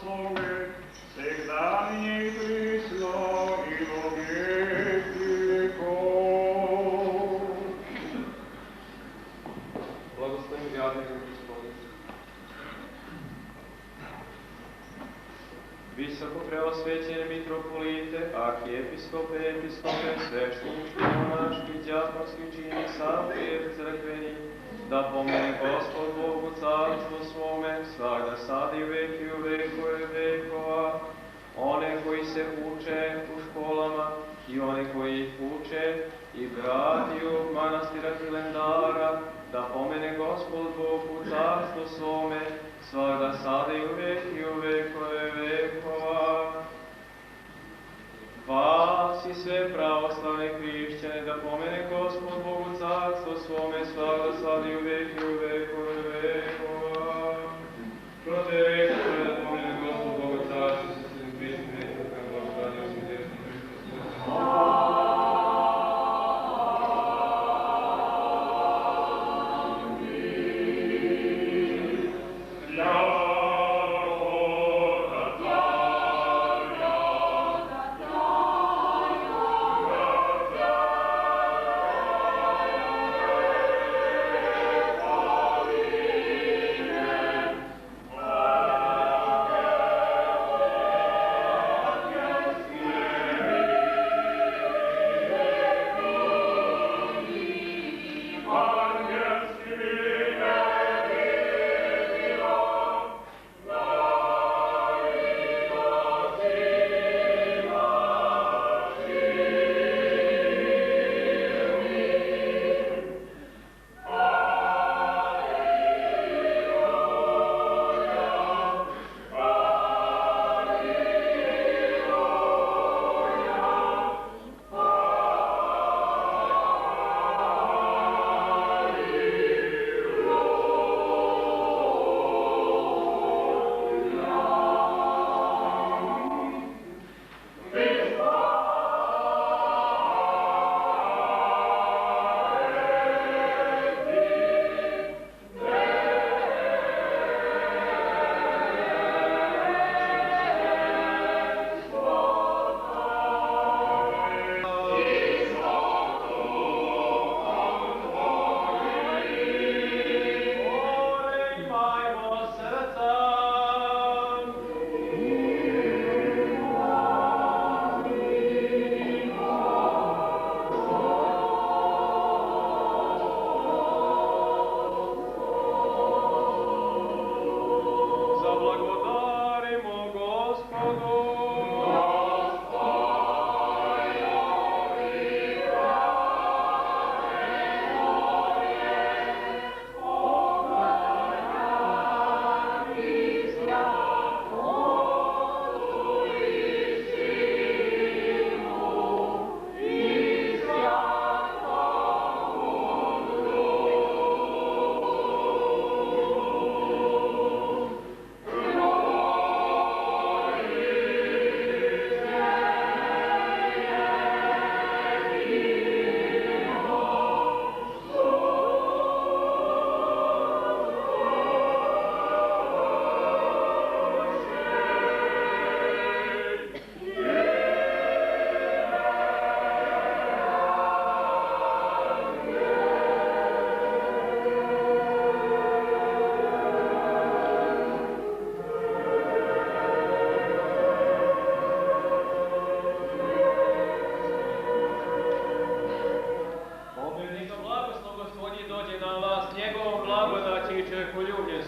svome, всегда ныне и присно и во веки веков. Благослови рядных Господи. Високопреосветлjen митрополите, архиепископе, епископе, священнички, монашки, дьяконски учини, сам приет церквени, да помни Господ Богу царство свome, svak da sadi u vekove vekova, one koji se uče u školama i one koji ih uče i bratiju manastira Hilendara, da pomene Gospod Bog u carstvo svome, svak da sadi u vekove vekova. Vas i sve pravoslavne hrišćane, da pomene Gospod Bog u carstvo svome, svak da sadi u vekove vekova. Proterejte se da pomene Gospod Bog u carstvo svome,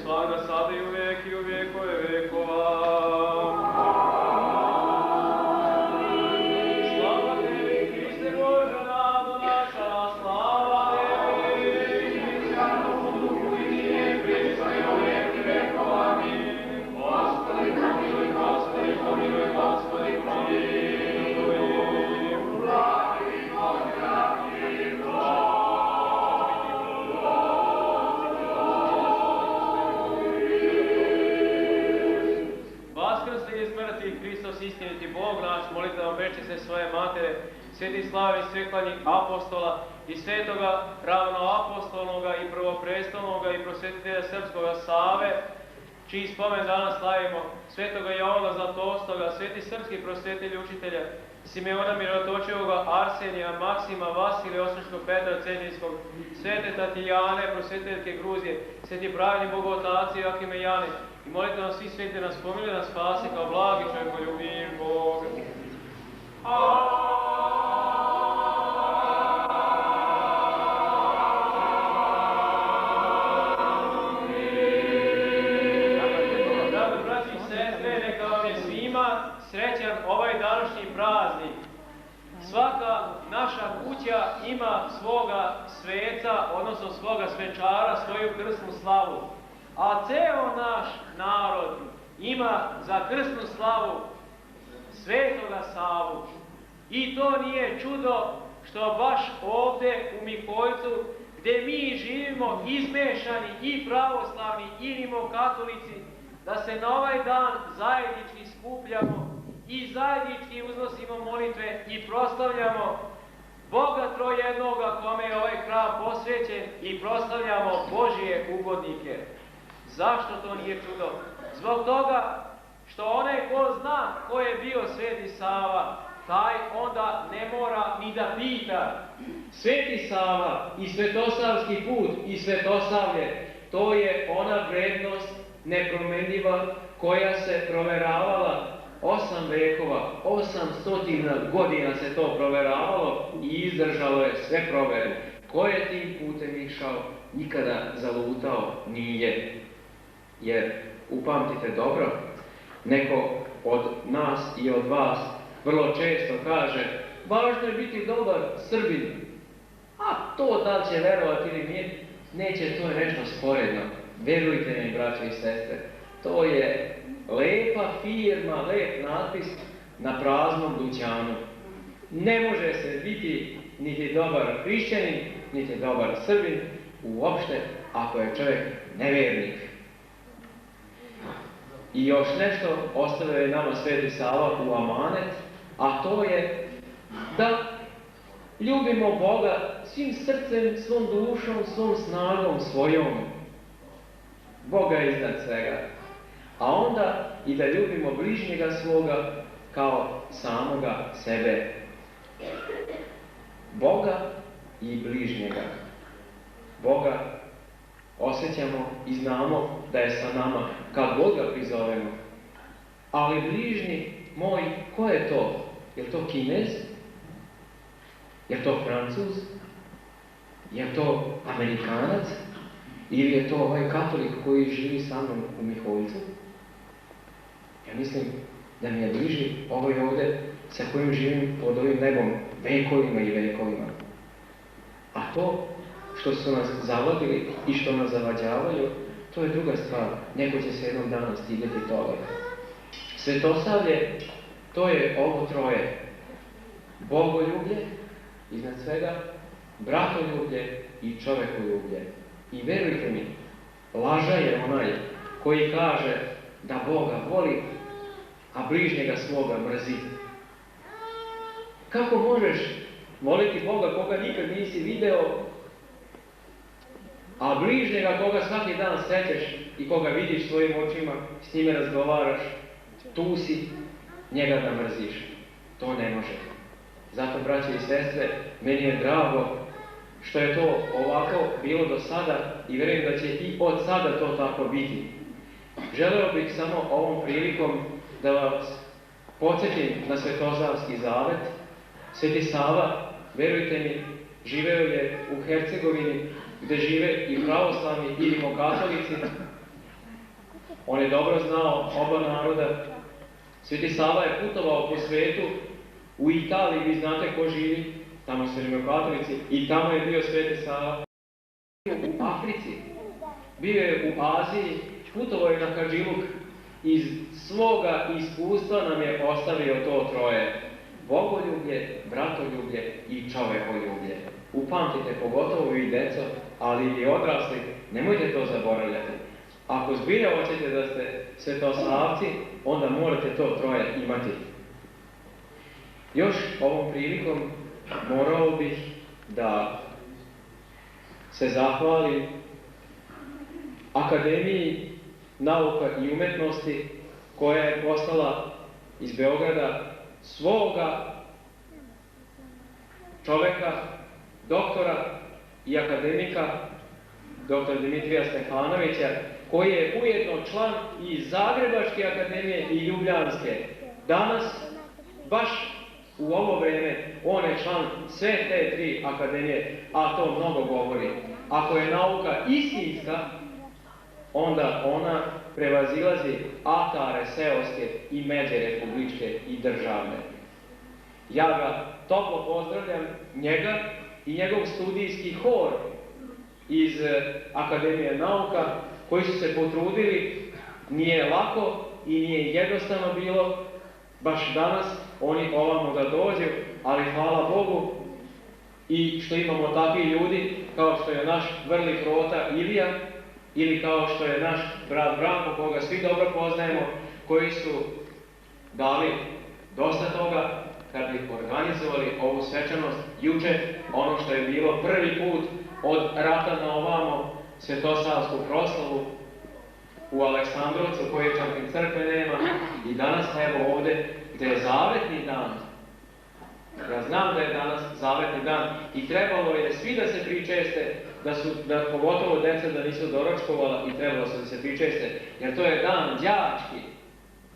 svak da sadi u vekove vekova. Sveti slavi sveklanih apostola i svetoga ravnoapostolnoga i prvoprestolnoga i prosvetitelja srpskoga Save, čiji spomen danas slavimo, svetoga Jovana Zlatoustoga, sveti srpski prosvetitelji učitelja, Simeona Mirotočevoga, Arsenija, Maksima, Vasilija, Osječkog Petra Cetinskog, svete Tatijane, prosvetiteljke Gruzije, sveti pravni Bogotaci, Jakime i Jane, i molite nas svi sveti nas pomili, nas spasi kao blagi čovjekoljubiv Bog. Srećan ovaj današnji praznik. Svaka naša kuća ima svoga sveca, odnosno svoga svečara, svoju krsnu slavu. A ceo naš narod ima za krsnu slavu Svetoga Savu. I to nije čudo što baš ovde u Miholjcu, gde mi živimo izmešani i pravoslavni i rimokatolici, da se na ovaj dan zajednički skupljamo i zajednički uznosimo molitve i proslavljamo Boga trojednoga kome je ovaj hram posvećen i proslavljamo Božije ugodnike. Zašto to nije čudo? Zbog toga što onaj ko zna ko je bio Sveti Sava, taj onda ne mora ni da pita. Sveti Sava i Svetosavski put i Svetosavlje, to je ona vrednost nepromenljiva koja se proveravala 8 vekova, 800 godina se to proveravalo i izdržalo je sve provere. Ko je tim putem išao, nikada zalutao nije. Jer, upamtite dobro, neko od nas i od vas vrlo često kaže: važno je biti dobar Srbin, a to da li će verovati ili nije, neće, to je nešto sporedno. Verujte mi, braćo i sestre, to je lepa firma, lep natpis na praznom dućanu. Ne može se biti niti dobar hrišćanin, niti dobar Srbin, uopšte ako je čovjek nevjernik. I još nešto ostavio je nama Sveti Sava u amanet, a to je da ljubimo Boga svim srcem, svom dušom, svom snagom, svojom. Boga je iznad svega. A onda i da ljubimo bližnjega svoga kao samoga sebe. Boga i bližnjega. Boga osjećamo i znamo da je sa nama kad god ga prizovemo. Ali bližnji moj, ko je to? Je to Kinez? Je to Francuz? Je to Amerikanac? Ili je to ovaj katolik koji živi sa mnom u Miholjcu? Ja mislim da mi je bliži ovaj ovde sa kojim živim pod ovim nebom vekovima i vekovima. A to što su nas zavadili i što nas zavađavaju, to je druga stvar. Neko će se jednom dana stidjeti toga. Svetosavlje, to je ovo troje. Bogoljublje, iznad svega, bratoljublje i čovekoljublje. I verujte mi, laža je onaj koji kaže da Boga voli, a bližnjega svoga mrzi. Kako možeš voliti Boga koga nikad nisi video, a bližnjega koga svaki dan srećeš i koga vidiš svojim očima, s njime razgovaraš, tu si, njega da mrziš? To ne može. Zato, braće i sestre, meni je drago što je to ovako bilo do sada i vjerujem da će i od sada to tako biti. Želeo bih samo ovom prilikom da vas podsjetim na Svetosavski zavet. Sveti Sava, verujte mi, živeo je u Hercegovini, gde žive i pravoslavni i rimokatolici. On je dobro znao oba naroda. Sveti Sava je putovao po svetu. U Italiji, vi znate ko živi, tamo su rimokatolici, i tamo je bio Sveti Sava. U Africi, bio je u Aziji, putovao je na Hadžiluk. Iz svoga iskustva nam je ostavio to troje. Bogoljublje, bratoljublje i čovekoljublje. Upamtite, pogotovo vi deco, ali i odrasli, nemojte to zaboravljati. Ako zbilja hoćete da ste svetosavci, onda morate to troje imati. Još ovom prilikom morao bih da se zahvalim Akademiji nauka i umetnosti koja je poslala iz Beograda svoga čoveka, doktora i akademika, dr. Dimitrija Stefanovića, koji je ujedno član i Zagrebačke akademije i Ljubljanske. Danas, baš u ovo vreme, on je član sve te tri akademije, a to mnogo govori. Ako je nauka istinska, onda ona prevazilazi atare seoske i međurepubličke i državne. Ja ga toplo pozdravljam, njega i njegov studijski hor iz Akademije nauka, koji su se potrudili. Nije lako i nije jednostavno bilo baš danas oni ovamo da dođu, ali hvala Bogu i što imamo takvi ljudi kao što je naš vrli hrota Ilija ili kao što je naš brat Branko, koga svi dobro poznajemo, koji su dali dosta toga kad bi organizovali ovu svečanost juče, ono što je bilo prvi put od rata na ovamo, svetosavsku proslavu u Aleksandrovcu, koje čak i crkve nema, i danas evo ovde gde je zavetni dan. Ja znam da je danas zavetni dan i trebalo je svi da se pričeste, da pogotovo deca da nisu doručkovala i trebalo se da se pričeste, jer to je dan đački.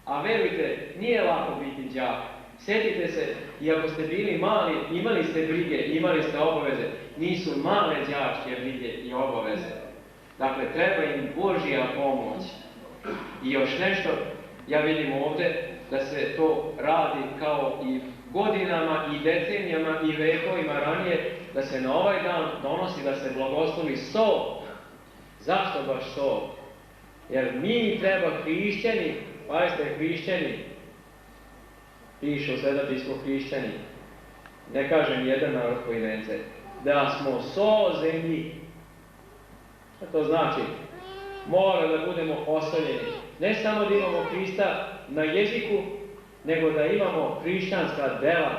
A verujte, nije lako biti đak. Sjetite se, i ako ste bili mali, imali ste brige, imali ste obaveze, nisu male đačke brige i obaveze. Dakle, treba im Božja pomoć. I još nešto, ja vidim ovde da se to radi kao i godinama i decenijama i vekovima ranije, da se na ovaj dan donosi da se blagoslovi so. Zašto baš so? Jer mi treba hrišćani, pazite, hrišćani, piše u Svetopismu hrišćani, ne kažem jedan narod koji nece, da smo so zemlji. Šta to znači? Mora da budemo osoljeni. Ne samo da imamo Hrista na jeziku, nego da imamo hrišćanska dela.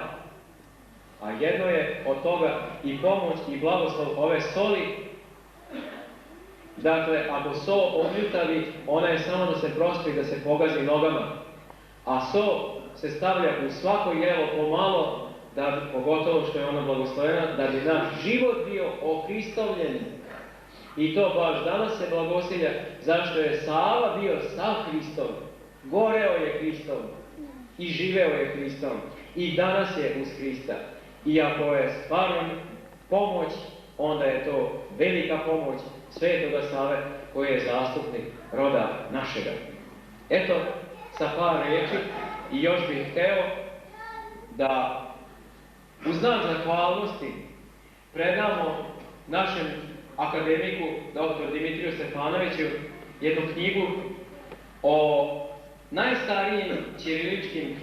A jedno je od toga i pomoć i blagoslov ove soli. Dakle, ako so odljutavi, ona je samo da se prospi, da se pogazi nogama. A so se stavlja u svako jelo pomalo, da pogotovo što je ona blagoslovena, da bi naš život bio ohristovljen. I to baš danas se blagosilja, zašto je Sava bio sa Hristom. Goreo je Hristom i živeo je Hristom. I danas je uz Hrista. I ako je stvarno pomoć, onda je to velika pomoć Svetoga Save, koji je zastupnik roda našega. Eto, sa par riječi, i još bih hteo da u znak zahvalnosti predamo našem akademiku, dr. Dimitriju Stefanoviću, jednu knjigu o najstarijim ćiriličkim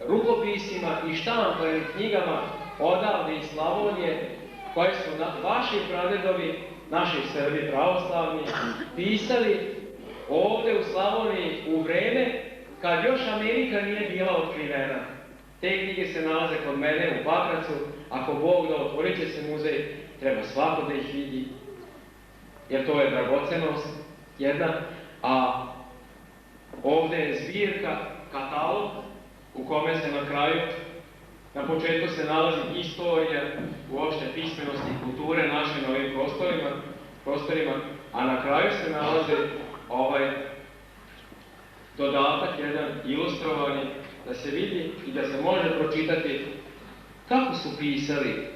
rukopisima i štampanim knjigama odavde iz Slavonije, koje su vaši pradedovi, naši Srbi pravoslavni, pisali ovde u Slavoniji u vreme kad još Amerika nije bila otkrivena. Te knjige se nalaze kod mene u Pakracu, ako Bog da, otvorit će se muzej, treba svako da ih vidi, jer to je dragocenost jedna, a ovde je zbirka, katalog, u kome se na kraju, na početku se nalazi istorija, uopšte pismenosti i kulture naše na ovim prostorima, a na kraju se nalazi ovaj dodatak, jedan ilustrovani, da se vidi i da se može pročitati kako su pisali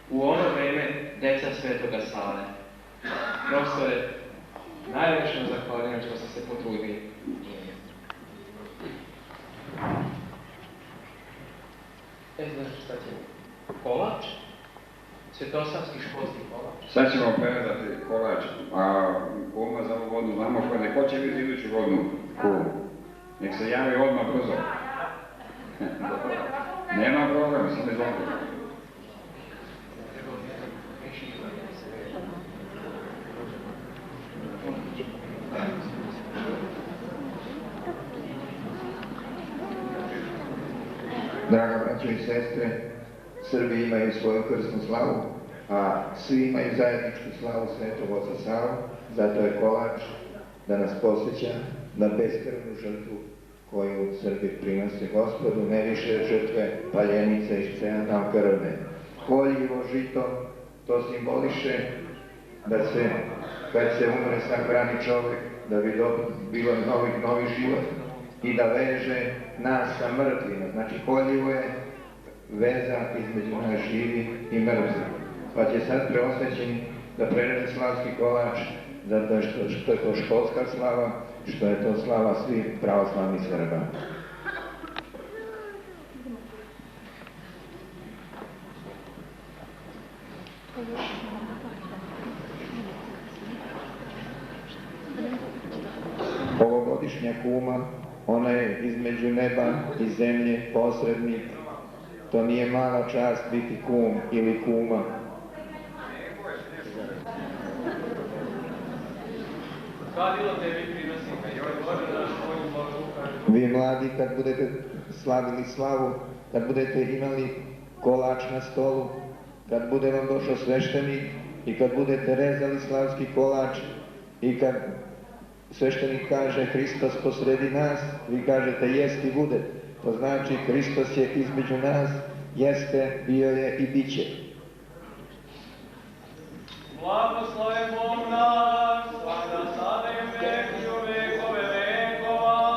u ono vreme deca Svetoga Save. Profesore, najviše zahvaljujem što ste se potrudili. Znači šta ćemo? Kolač? Svetosavski školski kolač? Sad ćemo prevedati kolač, a kuma za ovu vodnu znamo koja ne hoće vidjeti iduću vodnu kumu. Nek se javi odmah brzo. Nema problema, sam izvolite. Draga braćo i sestre, Srbi imaju svoju krsnu slavu, a svi imaju zajedničku slavu Svetog Oca Savu, zato je kolač da nas posjeća na beskrvnu žrtvu koju Srbi prinose Gospodu, ne više žrtve paljenice i scena krvne. Koljivo žito, to simboliše da se, kad se umre, sahrani čovjek, da bi bilo novi život i da veže nas sa mrtvima. Znači, koljivo je veza između nas živi i mrtvi. Pa će sad preosvećeni da prerede slavski kolač, zato što je to školska slava, što je to slava svih pravoslavnih Srba. Ovogodišnja kuma, ona je između neba i zemlje posrednik. To nije mala čast biti kum ili kuma. Vi mladi, kad budete slavili slavu, kad budete imali kolač na stolu, kad bude vam došao sveštenik i kad budete rezali slavski kolač i kad sveštenik kaže Hristos posredi nas, vi kažete jest i bude. To znači Hristos je između nas, jeste, bio je i bit će. Blagosloven Bog naš, sada sada i u vek i u vekove vekova.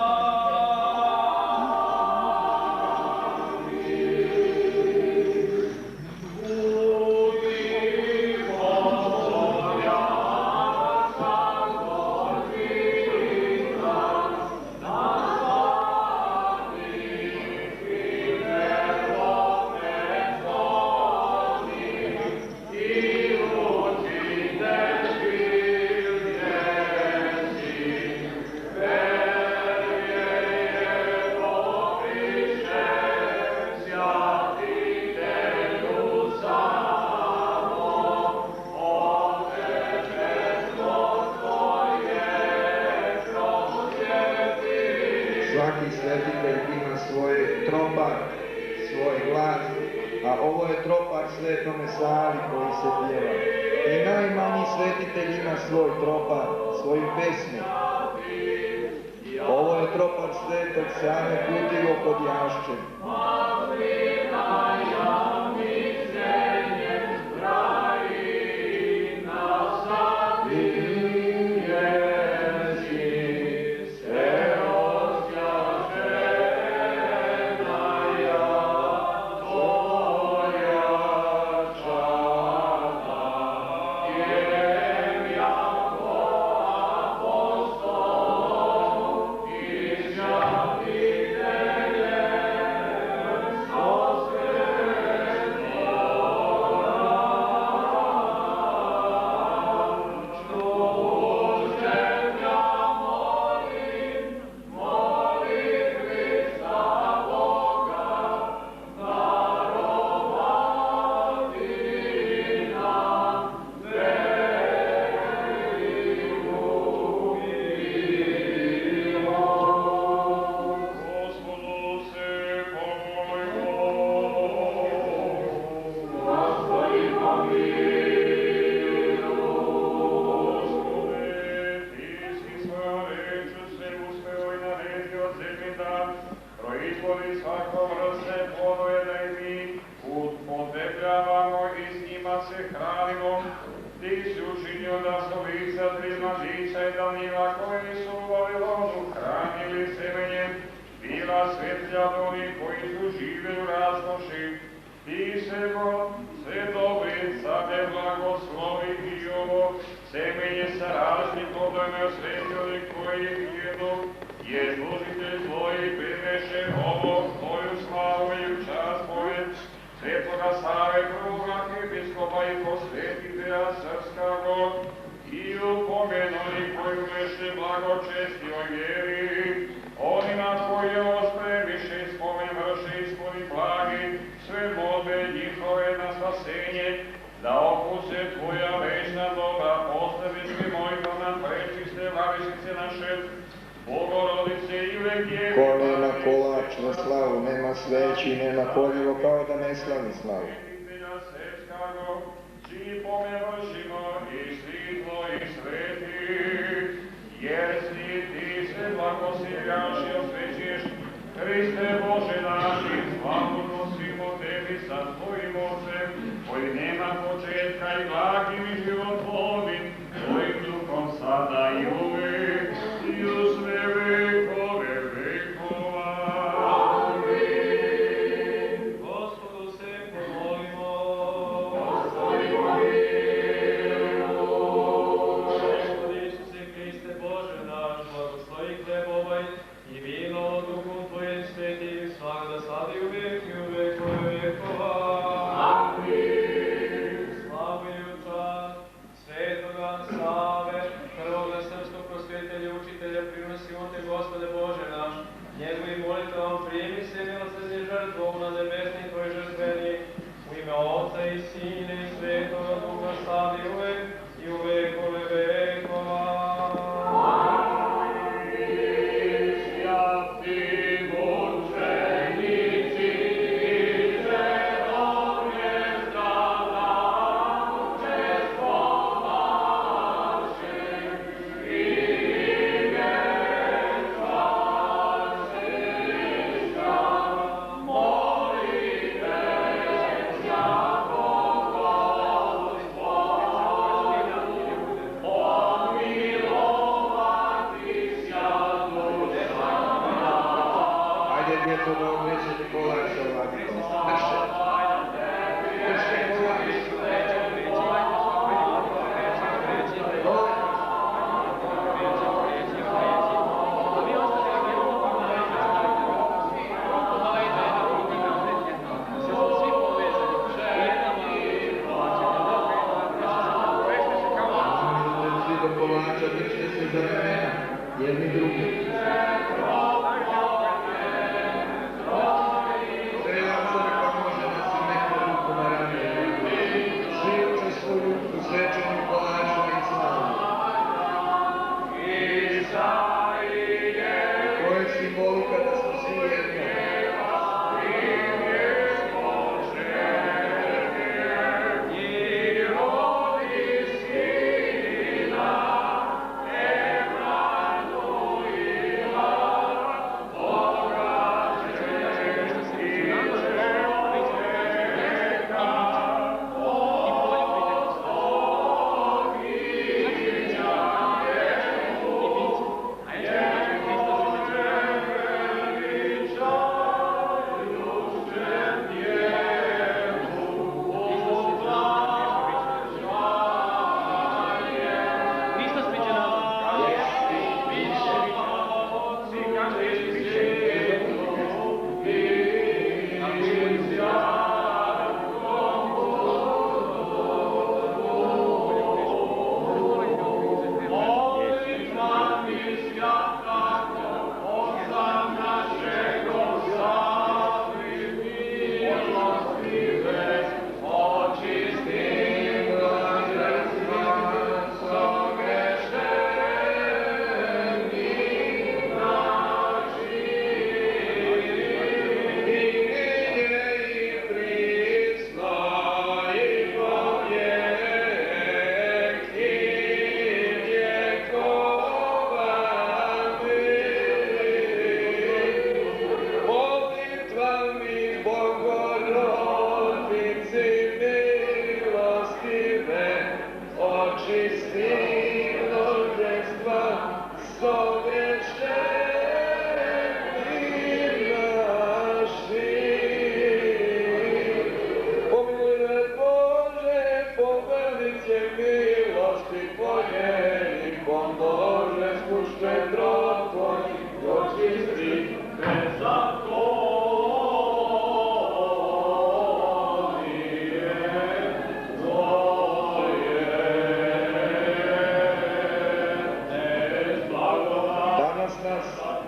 Svaki svetitelj ima svoj tropar, svoj glas, a ovo je tropar Svetome Savi koji se pjeva. I najmanji svetitelj ima svoj tropar, svoju pesmu. Ovo je tropar Svetog Save Kutivo kod Jašče. Ko nema kolač na slavu, nema sveći, nema koljivo, kao da ne slavi slavu. Čiji pomenušimo i svitlo i sveti, jer početka i blagim i životvornim, tvojim duhom sada i uvek i u sve vekove vekova. Amin. Gospodu se pomolimo. Gospodi Gospodi Isuse Hriste Bože naš, blagoslovi hljeb ovaj i vino duhom Tvojim svetim, svak da sladi uvek i u vekove vekova. Amin. Slavu i čast Svetoga Save, prvoga srpskog prosvjetelja, učitelja, prinosimo Te, Gospode Bože naš, njegovim molitvom primi se milosrdne žrtvom na nebesni Tvoj žrtveni, u ime Otca i Sina i Svetoga Duha, slavi uvek i u vekove vekova.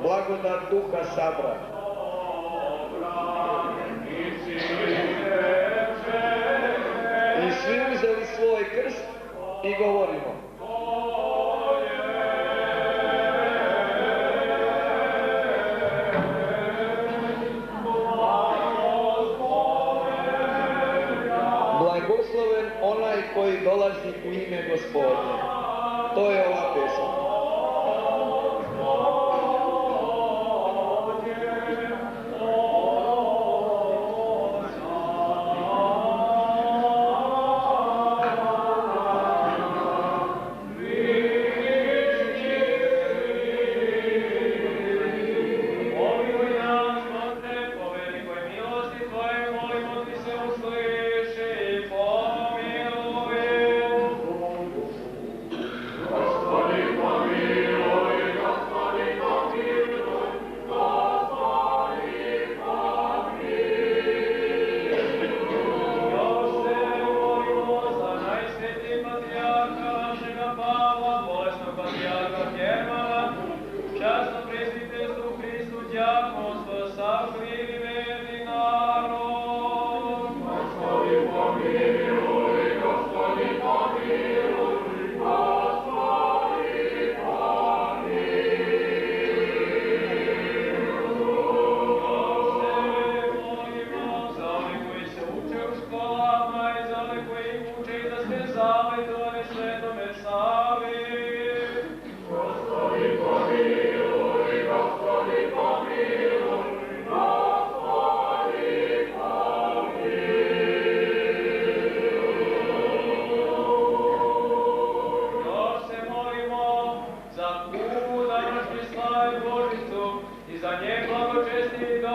Blagodat duha sabra. I svi uzeli svoj krst i govorimo. Blagosloven onaj koji dolazi u ime Gospodnje. To je ova pesma.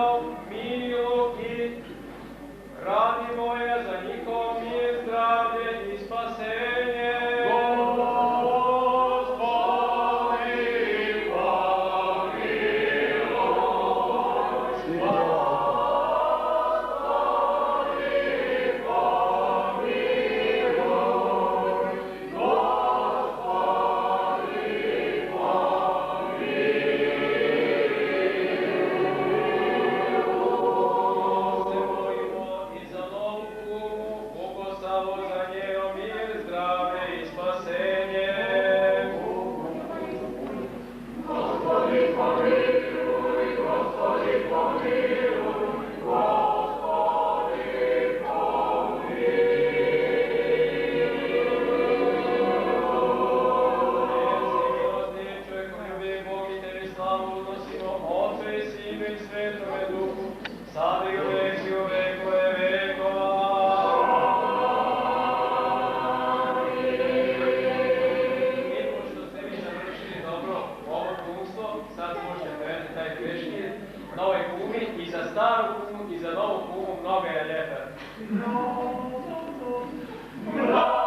Boga milog i radimo je za njihov mir, zdravlje i spasenje. Bravo!